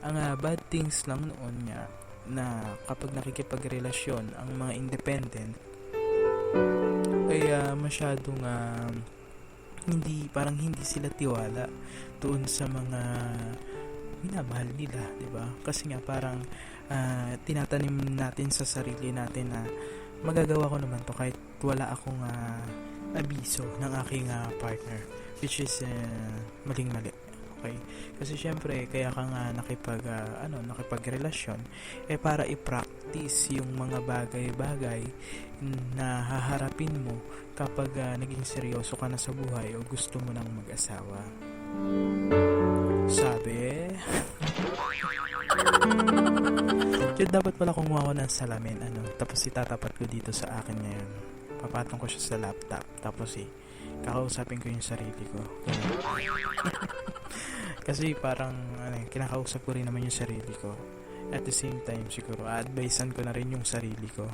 Ang bad things lang noon nga na kapag nakikipagrelasyon ang mga independent ay masyadong hindi sila tiwala doon sa mga minamahal nila, 'di ba? Kasi nga parang tinatanim natin sa sarili natin na magagawa ko naman to kahit wala akong abiso ng aking partner, which is maling-mali. Okay? Kasi syempre kaya ka nga nakipagrelasyon para i-practice yung mga bagay-bagay na haharapin mo kapag naging seryoso ka na sa buhay o gusto mo nang mag-asawa. Sabi yun, dapat pala kumuha ko ng salamin tapos itatapat ko dito sa akin ngayon. Papatong ko siya sa laptop tapos kakausapin ko yung sarili ko. Kasi parang kinakausap ko rin naman yung sarili ko. At the same time siguro advisean ko na rin yung sarili ko.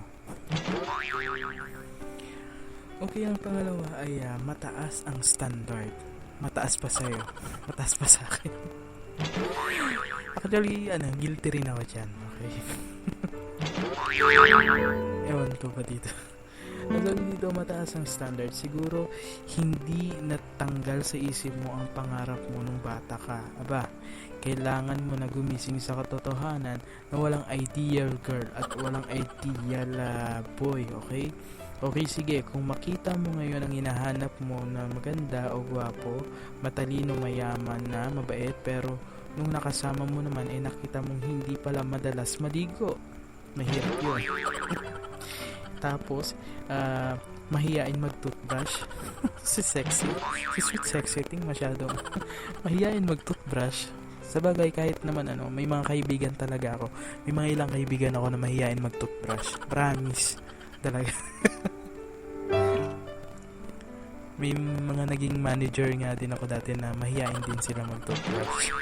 Okay, ang pangalawa ay mataas ang standard. Mataas pa sa'yo. Mataas pa sa akin. Actually, guilty rin ako dyan. Okay. Ewan ko ba dito. Nasabi dito mataas ang standard. Siguro, hindi natanggal sa isip mo ang pangarap mo nung bata ka. Aba, kailangan mo na gumising sa katotohanan na walang ideal girl at walang ideal boy. Okay? Okay, sige, kung makita mo ngayon ang hinahanap mo na maganda o gwapo, matalino, mayaman na, mabait, pero nung nakasama mo naman nakita mong hindi pala madalas maligo. Mahirap yun. Tapos, mahiyain mag-toothbrush. Si sweet sexy, masyado. Mahiyain mag-toothbrush. Sabagay, kahit naman may mga kaibigan talaga ako. May mga ilang kaibigan ako na mahiyain mag-toothbrush. Promise. Talaga. May mga naging manager nga din ako dati na mahiyain din sila mag-toothbrush.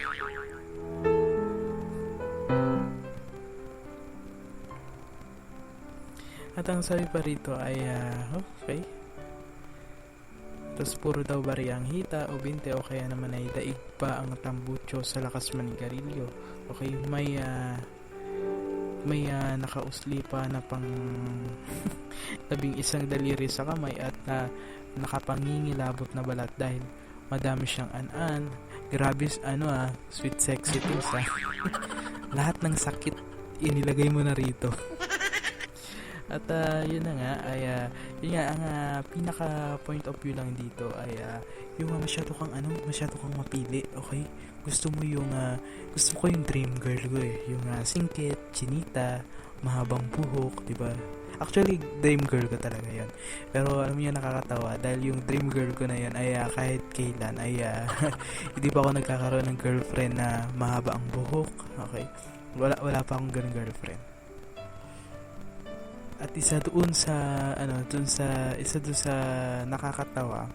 At ang sabi pa rito ay okay. Tapos puro daw bari ang hita o binte o kaya naman ay daig pa ang tambucho sa lakas manigarilyo. Okay, may nakausli pa na pang 11 daliri sa kamay at nakapangingilabot na balat dahil madami siyang an-an. Grabe sweet sexy things Lahat ng sakit inilagay mo na rito. At yun na nga ay yun nga ang pinaka point of view lang dito ay yung masyado kang mapili, okay? Gusto ko yung dream girl ko yung singkit, chinita, mahabang buhok, 'di ba? Actually, dream girl ko talaga 'yon. Pero alam niyo, nakakatawa dahil yung dream girl ko na 'yon ay kahit kailan ay hindi pa ako nagkakaroon ng girlfriend na mahaba ang buhok, okay? Wala pa akong ganung girlfriend. At isa doon sa nakakatawa.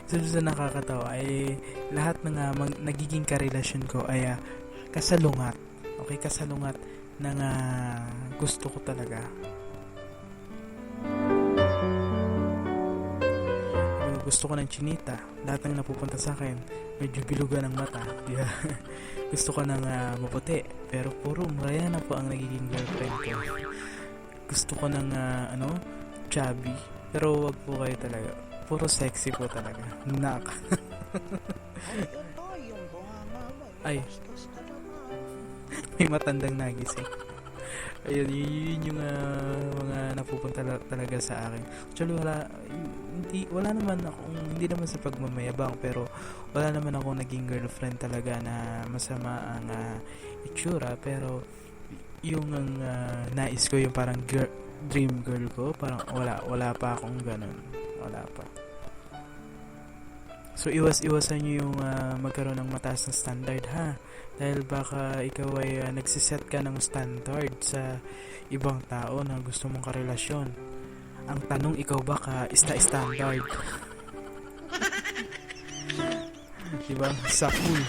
Isa doon sa nakakatawa ay lahat ng nagiging karelasyon ko ay kasalungat. Okay, kasalungat ng gusto ko talaga. Gusto ko ng chinita. Lahat ng napupunta sa akin medyo bilugan ng mata. Yeah. Gusto ko ng maputi, pero puro muraya na po ang nagiging girlfriend ko. Gusto ko ng chubby, pero wag po kayo talaga. Puro sexy po talaga. Nak. Ay. May matandang nagising. Ayun, yun yung mga napupunta talaga sa akin. Actually, wala naman akong, hindi naman sa pagmamayabang, pero wala naman akong naging girlfriend talaga na masama ang itsura, pero yung nais ko, yung parang dream girl ko, parang wala pa akong ganun. Wala pa. So, iwasan nyo yung magkaroon ng mataas na standard, ha? Dahil baka ikaw ay nagsiset ka ng standard sa ibang tao na gusto mong karelasyon. Ang tanong, ikaw ba standard? Diba? Sa cool.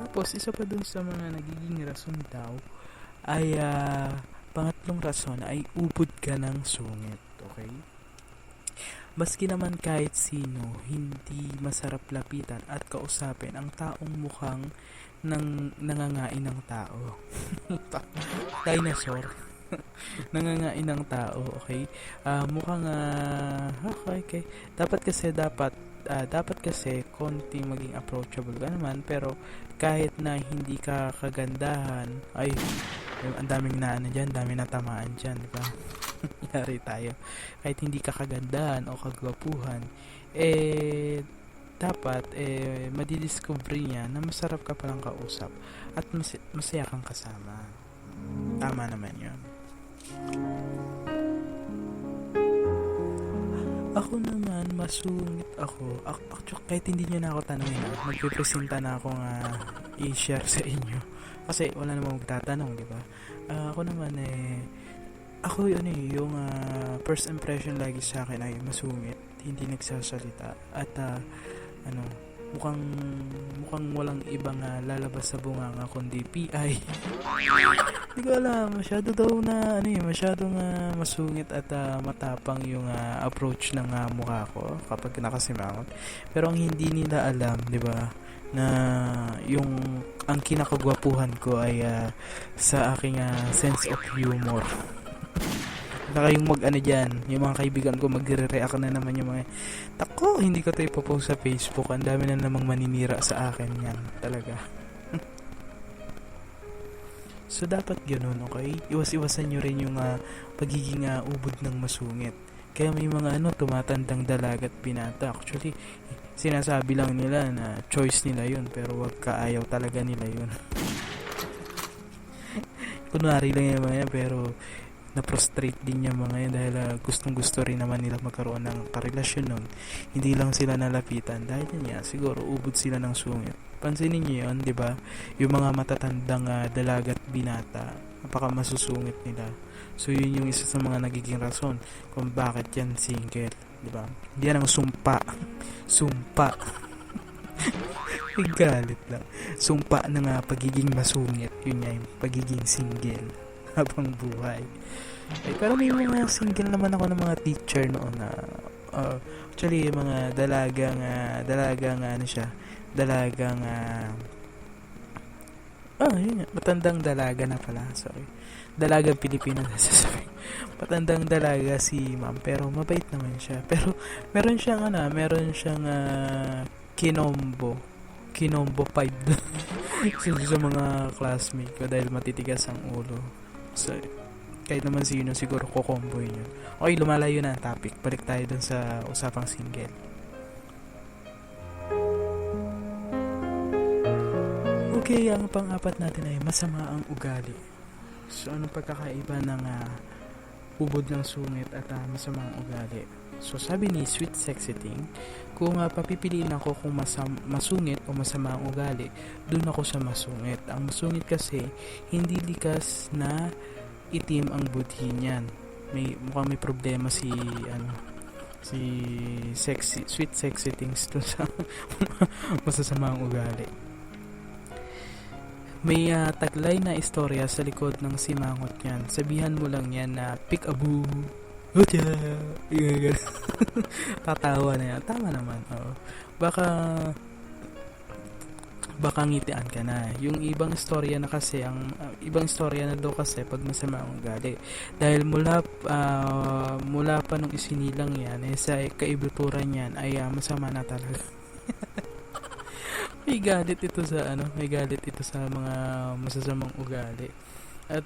Tapos, isa pa dun sa mga nagiging rason daw ay pangatlong rason ay ubod ka ng sungit. Okay? Maski naman kahit sino, hindi masarap lapitan at kausapin ang taong mukhang nangangain ng tao. Dinosaur. Nangangain ng tao, okay? Mukhang okay. Dapat kasi konting maging approachable ka naman, pero kahit na hindi ka kagandahan, ay ang daming daming natamaan diyan, di ba? Yari tayo. Kahit hindi ka kagandahan o kagwapuhan, dapat madidiscover niya na masarap ka palang kausap at masaya kang kasama. Tama naman yun. Ako naman, masungit ako. Actually, kahit hindi nyo na ako tanongin, magpipresenta na akong i-share sa inyo. Kasi wala namang magtatanong, di ba? Ako naman yung first impression lagi sa akin ay masungit, hindi nagsasalita, at mukhang walang ibang lalabas sa bunganga kundi PI. Hindi ko alam, masyadong masungit at matapang yung approach ng mukha ko kapag nakasimangot. Pero ang hindi nila alam, di ba, na ang kinakagwapuhan ko ay sa aking sense of humor. Baka yung yung mga kaibigan ko magre-react na naman yung mga tako, hindi ko ito ipopost sa Facebook, ang dami na namang maninira sa akin yan talaga. So dapat ganun, okay? Iwas-iwasan nyo rin yung pagiging ubod ng masungit. Kaya may mga tumatandang dalaga at binata, actually sinasabi lang nila na choice nila yun, pero wag kaayaw talaga nila yun. Kunwari lang yung mga yan, pero na-frustrate din yung mga yan dahil gustong-gusto rin naman nila magkaroon ng karelasyon nun. Hindi lang sila nalapitan dahil yan, siguro ubod sila ng sungit. Pansinin niyo yun, di ba? Yung mga matatandang dalaga at binata, napaka masusungit nila. So yun yung isa sa mga nagiging rason kung bakit yan single, di ba? Yan ang sumpa. May galit lang. Sumpa ng pagiging masungit, yun yung pagiging single habang buhay. Pero may mga single naman ako ng mga teacher noon na actually mga dalagang matandang dalaga na pala, sorry, dalagang Pilipino na sasabi. Matandang dalaga si ma'am, pero mabait naman siya. Pero meron siyang kinombo 5 sa mga classmate ko dahil matitigas ang ulo. So kahit naman sino siguro kukomboy nyo. Okay, lumalayo na ang topic. Balik tayo dun sa usapang single. Okay, ang pang-apat natin ay masama ang ugali. So anong pagkakaiba ng ubod ng sungit at masama ang ugali? So sabi ni Sweet Sexy Thing, kung papipiliin ako kung masungit o masama ang ugali, dun ako sa masungit. Ang masungit kasi hindi likas na itim ang budhi niyan. Mukhang may problema si Sweet Sexy Things dun sa masasama ang ugali. May taglay na istorya sa likod ng simangot niyan. Sabihan mo lang yan na pick-a-boo. Tatawa na yan. Tama naman. Baka ngitian ka na. Yung ibang istorya na kasi, ibang istorya na daw kasi pag masama ang ugali. Dahil mula pa nung isinilang yan, sa kaibuturan yan ay masama na talaga. May galit ito sa mga masasamang ugali. At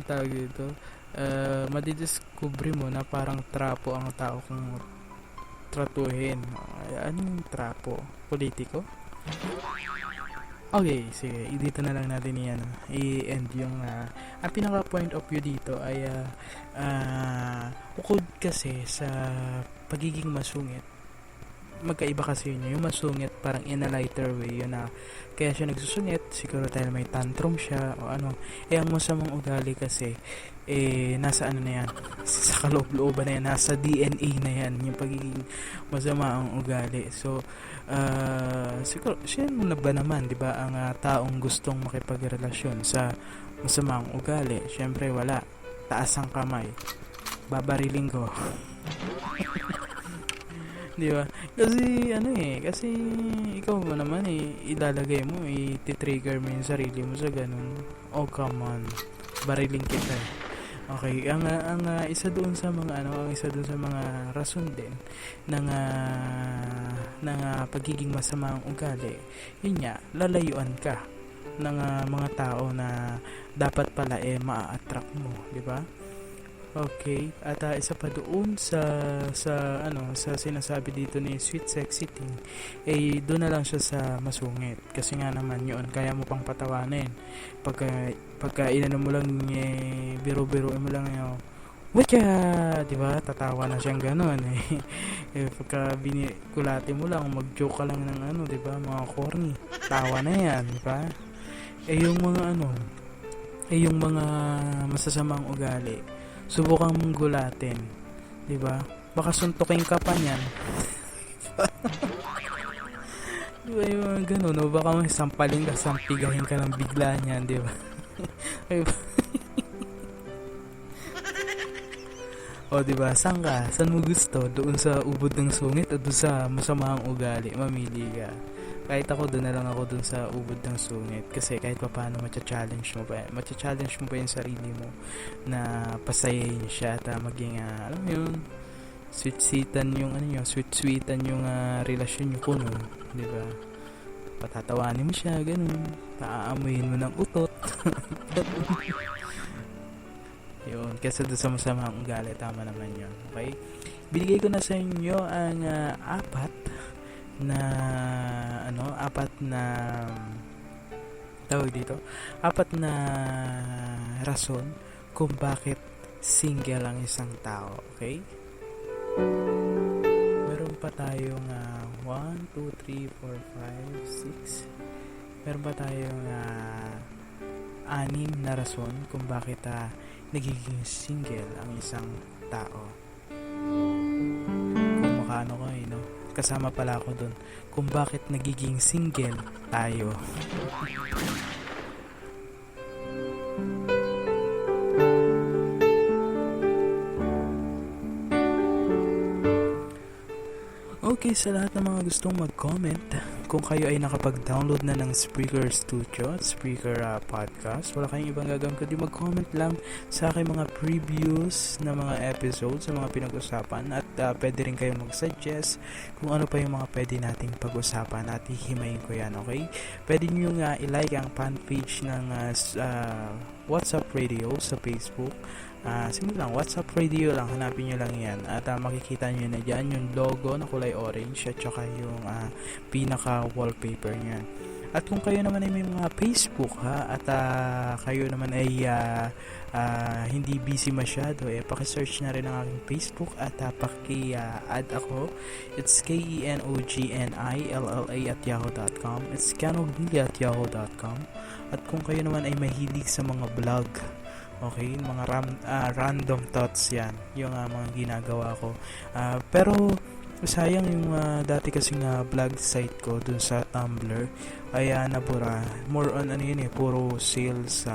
tawag dito, madidiscover mo na parang trapo ang tao kung tratuhin. Anong trapo? Politiko? Okay, sige, dito na lang natin i-end yung ang pinaka point of view dito ay bukod kasi sa pagiging masungit, magkaiba kasi yun. Yung masungit parang in a lighter way yun, kaya siya nagsusungit siguro dahil may tantrum siya o ano. Ang masamang ugali kasi nasa na yan, sa kaloob-looban na yan, nasa DNA na yan yung pagiging masama ang ugali. So siguro sino na ba naman, di ba, ang taong gustong makipagrelasyon sa masamang ugali? Syempre wala. Taas ang kamay, babariling ko. Di ba? Kasi ikaw mo naman ilalagay mo, i-trigger mo yung sarili mo sa ganun. Oh, come on. Bariling kita. Okay, ang isa doon sa mga ang isa doon sa mga rason din ng pagiging masama ang ugali. Yun nga, lalayuan ka ng mga tao na dapat pala maa-attract mo, di ba? Okay, at isa pa doon sa sinasabi dito ni Sweet Sexy Thing, doon na lang siya sa masungit. Kasi nga naman yun, kaya mo pang patawanin. Pagka inano mo lang, biro-biro mo lang yun, waka, di ba? Tatawa na siyang gano'n pagka binikulati mo lang, mag-joke ka lang ng di ba? Mga corny, tawa na yan, di ba? Yung mga masasamang ugali, subukan mong gulatin, 'di ba? Baka suntukin ka pa niyan. 'Di ba yung gano'n, no? Baka sampalin ka, sampigahin ka ng bigla niyan, 'di ba? O, 'di ba? Saan ka? Saan mo gusto? Doon sa ubod ng sungit o doon sa masamang ugali? Mamili ka. Kahit ako, doon na lang ako doon sa ubod ng sungit, kasi kahit paano matcha-challenge mo pa yung sarili mo na pasayahin siya at maging alam mo yun, sweet-sweetan yung relasyon niyo kuno, di ba? Patatawanin mo siya, ganun, paaamuyin mo ng utot. Yun, kasi doon sa masamang ugali, tama naman yun. Okay, binigay ko na sa inyo ang apat na rason kung bakit single ang isang tao. Okay, meron pa tayong 1, 2, 3, 4, 5, 6, meron pa tayong 6 na rason kung bakit nagiging single ang isang tao. Kung makaano ko no? Kasama pala ako dun kung bakit nagiging single tayo. Okay, sa lahat ng mga gustong mag-comment, kung kayo ay nakapag-download na ng Spreaker Studio at Spreaker Podcast, wala kayong ibang gagawin kundi mag-comment lang sa aking mga previews na mga episodes sa mga pinag-usapan, at pwede rin kayong mag-suggest kung ano pa yung mga pwede nating pag-usapan at hihimayin ko yan, okay? Pwede nyo nga i-like ang fan page ng WhatsApp Radio sa Facebook. Simple lang, WhatsApp Radio lang, hanapin nyo lang yan at makikita nyo na dyan yung logo na kulay orange at saka yung pinaka wallpaper nyan. At kung kayo naman ay may mga Facebook at kayo naman ay hindi busy masyado, paki-search na rin ang aking Facebook at paki-add ako. It's KENOGNILLA@yahoo.com. It's kenognia@yahoo.com. At kung kayo naman ay mahilig sa mga vlog, okay, mga random thoughts yan, yung mga ginagawa ko, pero sayang yung dati kasing vlog site ko dun sa Tumblr ay nabura. More on puro sales,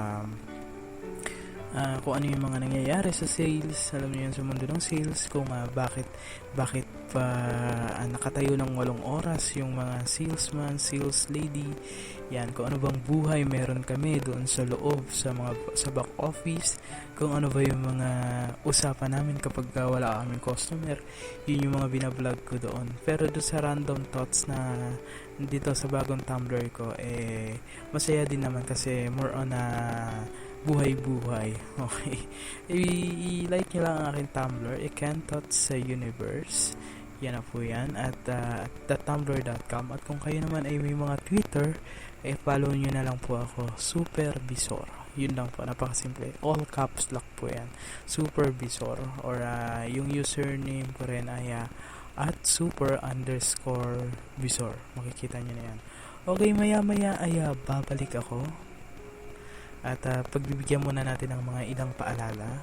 kung ano yung mga nangyayari sa sales, alam niyo yun, sa mundo ng sales, kung bakit pa nakatayo ng 8 oras yung mga salesman, sales lady, yan, kung ano bang buhay meron kami doon sa loob, sa back office, kung ano ba yung mga usapan namin kapag wala kaming customer, yun yung mga binablog ko doon. Pero doon sa random thoughts na dito sa bagong Tumblr ko, masaya din naman kasi more on buhay-buhay. Okay, i-like nyo lang ang aking Tumblr, Ken Thoughts sa Universe, yan na po yan, at tumblr.com. At kung kayo naman ay may mga Twitter, follow nyo na lang po ako, Supervisor. Yun lang po, napakasimple, all caps lock po yan, Supervisor. Or yung username ko rin ay at super_visor, makikita nyo na yan. Okay, maya ay babalik ako at pagbibigyan muna natin ng mga ilang paalala.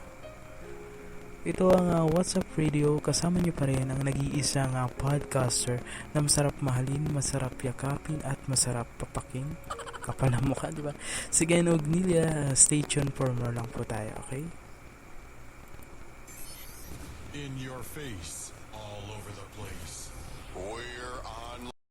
Ito ang WhatsApp Radio, kasama nyo pa rin ang nag-iisang podcaster na masarap mahalin, masarap yakapin at masarap papaking. Kapal ang mukha, diba? Sige, Ognilia, stay tuned for more lang po tayo, okay? In your face, all over the place. We're on